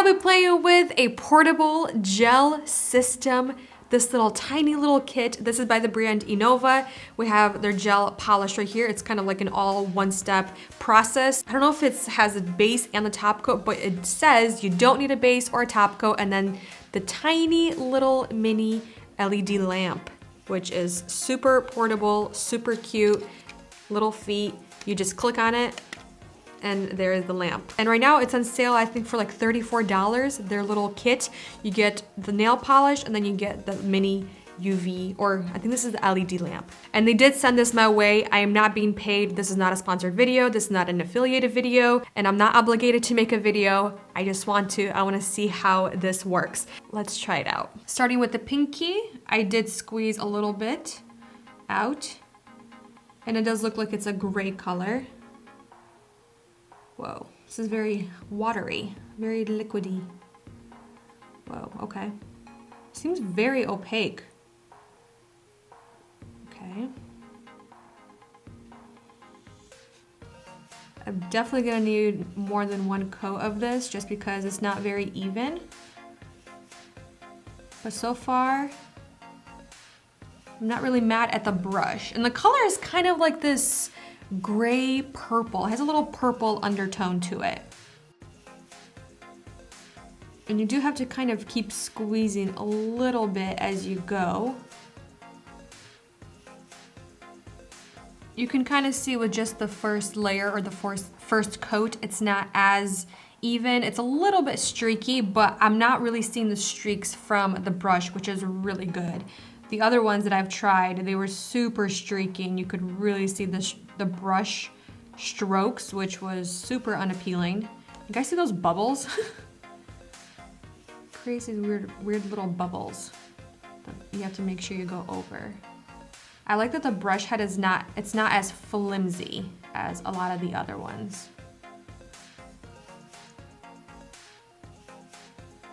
I'll be playing with a portable gel system. This little tiny little kit. This is by the brand Innova. We have their gel polish right here. It's kind of like an all one-step process. I don't know if it has a base and the top coat, but it says you don't need a base or a top coat, and then the tiny little mini LED lamp, which is super portable, super cute, little feet. You just click on it, and there's the lamp. And right now it's on sale, I think, for like $34, their little kit. You get the nail polish and then you get the mini UV, or I think this is the LED lamp. And they did send this my way. I am not being paid. This is not a sponsored video. This is not an affiliated video, and I'm not obligated to make a video. I just want to see how this works. Let's try it out. Starting with the pinky, I did squeeze a little bit out, and it does look like it's a gray color. Whoa, this is very watery, very liquidy. Whoa, okay. Seems very opaque. Okay. I'm definitely gonna need more than one coat of this just because it's not very even. But so far, I'm not really mad at the brush. And the color is kind of like this gray purple. It has a little purple undertone to it. And you do have to kind of keep squeezing a little bit as you go. You can kind of see with just the first layer or the first coat, it's not as even. It's a little bit streaky, but I'm not really seeing the streaks from the brush, which is really good. The other ones that I've tried, they were super streaky, and you could really see the brush strokes, which was super unappealing. You guys see those bubbles? Creates these weird little bubbles that you have to make sure you go over. I like that the brush head is not as flimsy as a lot of the other ones.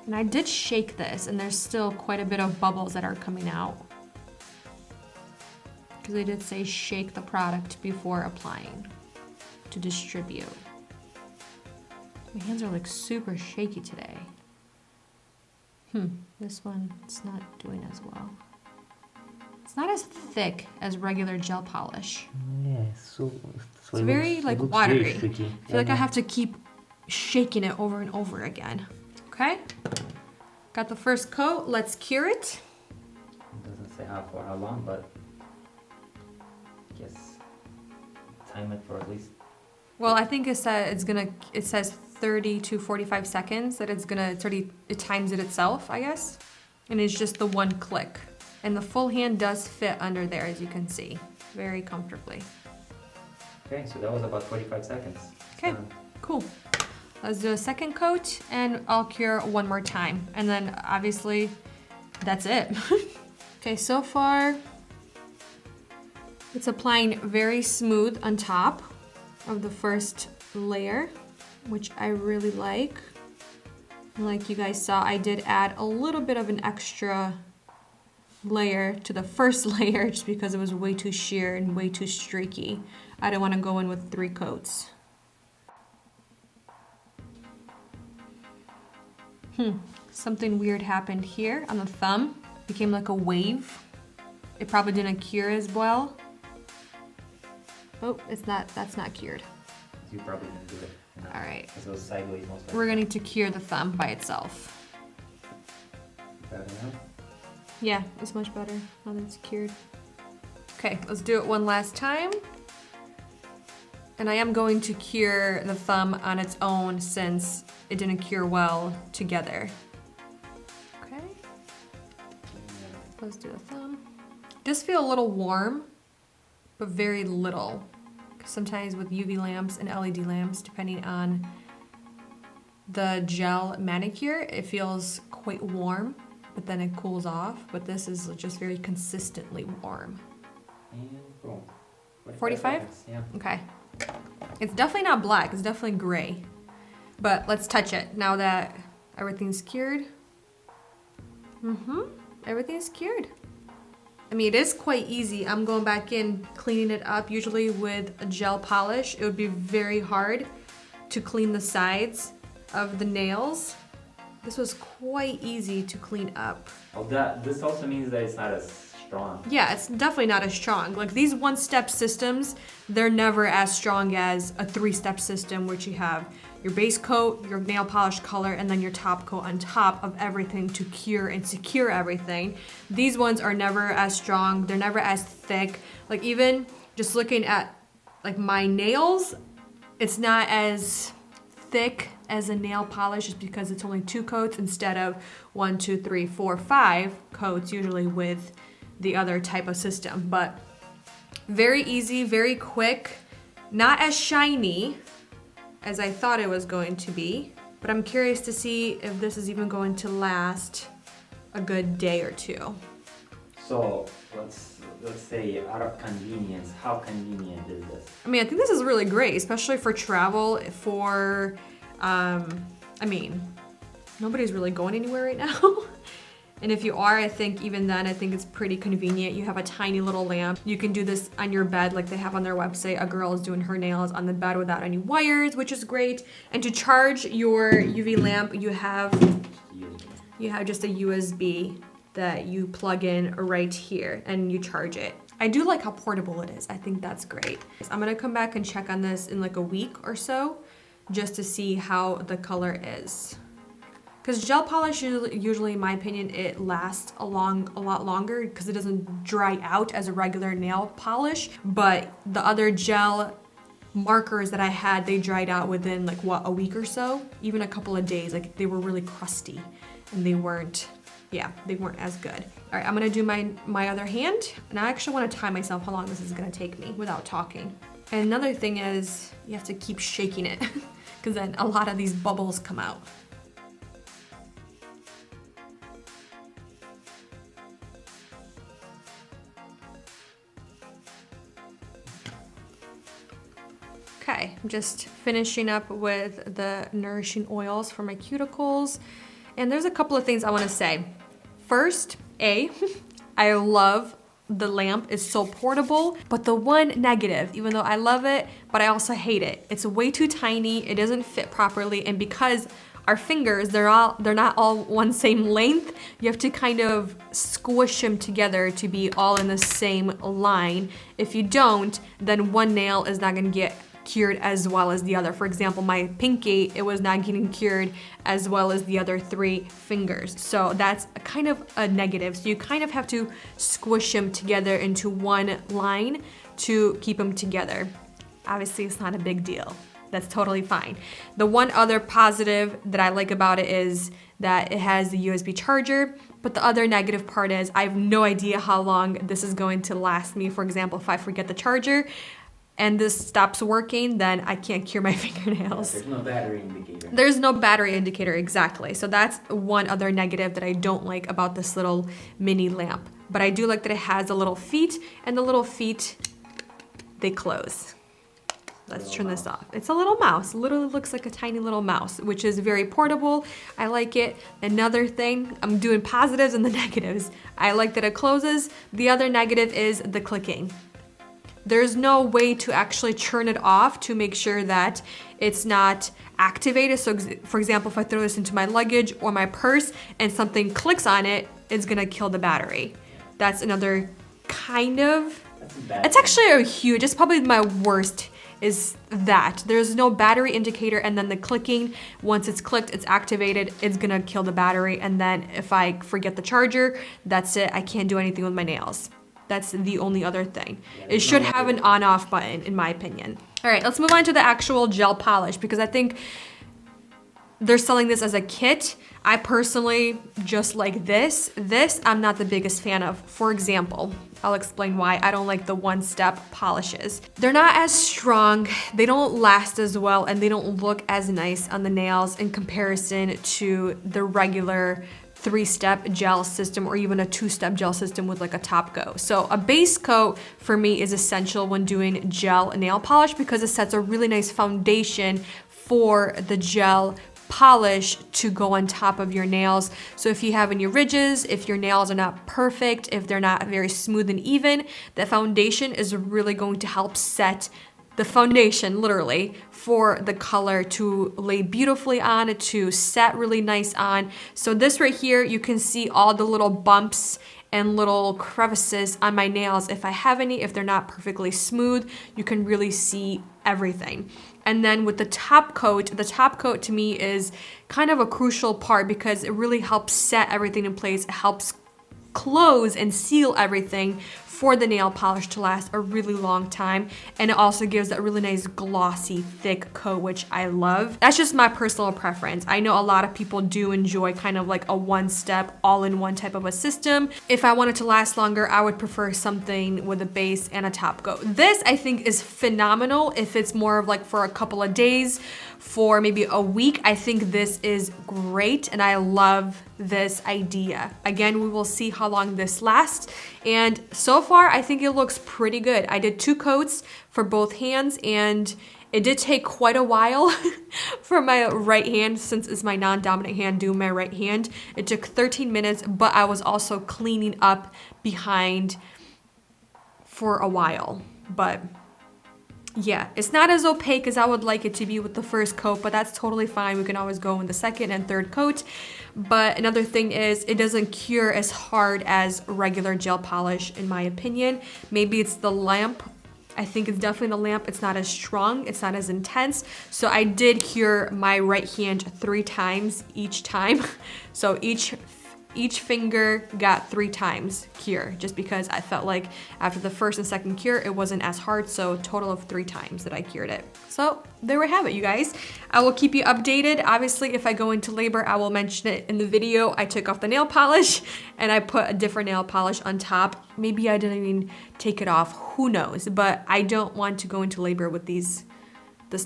And I did shake this, and there's still quite a bit of bubbles that are coming out. Because they did say shake the product before applying to distribute. My hands are like super shaky today. This one, it's not doing as well. It's not as thick as regular gel polish. Yeah, so it's very like watery. I feel like I have to keep shaking it over and over again. Okay, got the first coat, let's cure it. It doesn't say how for how long, but I guess time it for at least. Well, I think it says 30 to 45 seconds that it times it itself, I guess. And it's just the one click. And the full hand does fit under there, as you can see, very comfortably. Okay, so that was about 45 seconds. Okay, cool. Let's do a second coat, and I'll cure one more time. And then obviously, that's it. Okay, so far, it's applying very smooth on top of the first layer, which I really like. Like you guys saw, I did add a little bit of an extra layer to the first layer just because it was way too sheer and way too streaky. I didn't want to go in with 3 coats. Something weird happened here on the thumb. It became like a wave. It probably didn't cure as well. Oh, that's not cured. You probably didn't do it. No. All right. It goes sideways most likely. We're going to cure the thumb by itself. Better now? Yeah, it's much better now that it's cured. Okay, let's do it one last time. And I am going to cure the thumb on its own since it didn't cure well together. Okay. Let's do the thumb. Does feel a little warm, but very little. Sometimes with UV lamps and LED lamps, depending on the gel manicure, it feels quite warm, but then it cools off. But this is just very consistently warm. And boom. 45? Seconds. Yeah. Okay. It's definitely not black, it's definitely gray. But let's touch it now that everything's cured. Everything's cured. I mean, it is quite easy. I'm going back in, cleaning it up. Usually with a gel polish, it would be very hard to clean the sides of the nails. This was quite easy to clean up. Oh, this also means that it's not as strong. Yeah, it's definitely not as strong. Like these one-step systems, they're never as strong as a three-step system, which you have your base coat, your nail polish color, and then your top coat on top of everything to cure and secure everything. These ones are never as strong. They're never as thick. Like even just looking at like my nails, it's not as thick as a nail polish just because it's only 2 coats instead of 1, 2, 3, 4, 5 coats usually with the other type of system. But very easy, very quick, not as shiny as I thought it was going to be, but I'm curious to see if this is even going to last a good day or two. So let's say out of convenience, how convenient is this? I mean, I think this is really great, especially for travel, for, I mean, nobody's really going anywhere right now. And if you are, I think even then, I think it's pretty convenient. You have a tiny little lamp. You can do this on your bed like they have on their website. A girl is doing her nails on the bed without any wires, which is great. And to charge your UV lamp, you have just a USB that you plug in right here and you charge it. I do like how portable it is. I think that's great. I'm gonna come back and check on this in like a week or so just to see how the color is. Because gel polish, usually in my opinion, it lasts a lot longer because it doesn't dry out as a regular nail polish. But the other gel markers that I had, they dried out within like what, a week or so? Even a couple of days, like they were really crusty and they weren't as good. All right, I'm gonna do my other hand, and I actually wanna time myself how long this is gonna take me without talking. And another thing is you have to keep shaking it because then a lot of these bubbles come out. Okay, I'm just finishing up with the nourishing oils for my cuticles. And there's a couple of things I wanna say. First, I love the lamp, it's so portable, but the one negative, even though I love it, but I also hate it. It's way too tiny, it doesn't fit properly, and because our fingers, they're not all one same length, you have to kind of squish them together to be all in the same line. If you don't, then one nail is not gonna get cured as well as the other. For example, my pinky, it was not getting cured as well as the other 3 fingers. So that's kind of a negative. So you kind of have to squish them together into one line to keep them together. Obviously, it's not a big deal. That's totally fine. The one other positive that I like about it is that it has the USB charger, but the other negative part is I have no idea how long this is going to last me. For example, if I forget the charger, and this stops working, then I can't cure my fingernails. Yeah, there's no battery indicator. There's no battery indicator, exactly. So that's one other negative that I don't like about this little mini lamp. But I do like that it has a little feet, and the little feet, they close. Let's turn this off. It's a little mouse. Literally looks like a tiny little mouse, which is very portable. I like it. Another thing, I'm doing positives and the negatives. I like that it closes. The other negative is the clicking. There's no way to actually turn it off to make sure that it's not activated. So for example, if I throw this into my luggage or my purse and something clicks on it, it's gonna kill the battery. That's another kind of, it's actually a huge, it's probably my worst is that. There's no battery indicator, and then the clicking, once it's clicked, it's activated, it's gonna kill the battery. And then if I forget the charger, that's it, I can't do anything with my nails. That's the only other thing. It should have an on-off button, in my opinion. All right, let's move on to the actual gel polish because I think they're selling this as a kit. I personally just like this. This I'm not the biggest fan of. For example, I'll explain why I don't like the one-step polishes. They're not as strong, they don't last as well, and they don't look as nice on the nails in comparison to the regular 3-step gel system or even a 2-step gel system with like a top coat. So a base coat for me is essential when doing gel nail polish because it sets a really nice foundation for the gel polish to go on top of your nails. So if you have any ridges, if your nails are not perfect, if they're not very smooth and even, the foundation is really going to help set the foundation, literally, for the color to lay beautifully on, to set really nice on. So this right here, you can see all the little bumps and little crevices on my nails. If I have any, if they're not perfectly smooth, you can really see everything. And then with the top coat to me is kind of a crucial part because it really helps set everything in place. It helps close and seal everything for the nail polish to last a really long time. And it also gives that really nice glossy, thick coat, which I love. That's just my personal preference. I know a lot of people do enjoy kind of like a one-step, all-in-one type of a system. If I want it to last longer, I would prefer something with a base and a top coat. This, I think, is phenomenal if it's more of like for a couple of days, for maybe a week. I think this is great and I love this idea. Again, we will see how long this lasts. And so far, I think it looks pretty good. I did 2 coats for both hands and it did take quite a while for my right hand, since it's my non-dominant hand doing my right hand. It took 13 minutes, but I was also cleaning up behind for a while. But yeah, it's not as opaque as I would like it to be with the first coat, but that's totally fine. We can always go in the second and third coat. But another thing is it doesn't cure as hard as regular gel polish, in my opinion. Maybe it's the lamp. I think it's definitely the lamp. It's not as strong. It's not as intense. So I did cure my right hand 3 times each time. So each finger got 3 times cure, just because I felt like after the first and second cure, it wasn't as hard. So a total of 3 times that I cured it. So there we have it, you guys. I will keep you updated. Obviously, if I go into labor, I will mention it in the video. I took off the nail polish and I put a different nail polish on top. Maybe I didn't even take it off, who knows? But I don't want to go into labor with this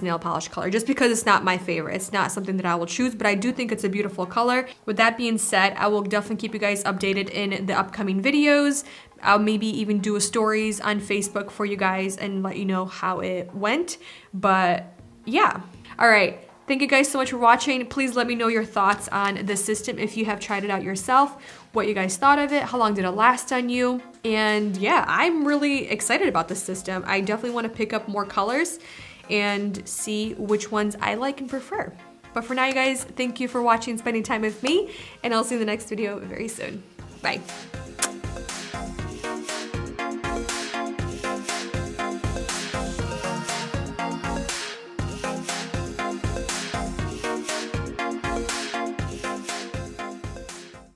nail polish color, just because it's not my favorite. It's not something that I will choose, but I do think it's a beautiful color. With that being said, I will definitely keep you guys updated in the upcoming videos. I'll maybe even do a stories on Facebook for you guys and let you know how it went. But yeah, all right. Thank you guys so much for watching. Please let me know your thoughts on this system if you have tried it out yourself, what you guys thought of it, how long did it last on you. And yeah, I'm really excited about this system. I definitely want to pick up more colors and see which ones I like and prefer. But for now, you guys, thank you for watching, spending time with me, and I'll see you in the next video very soon. Bye.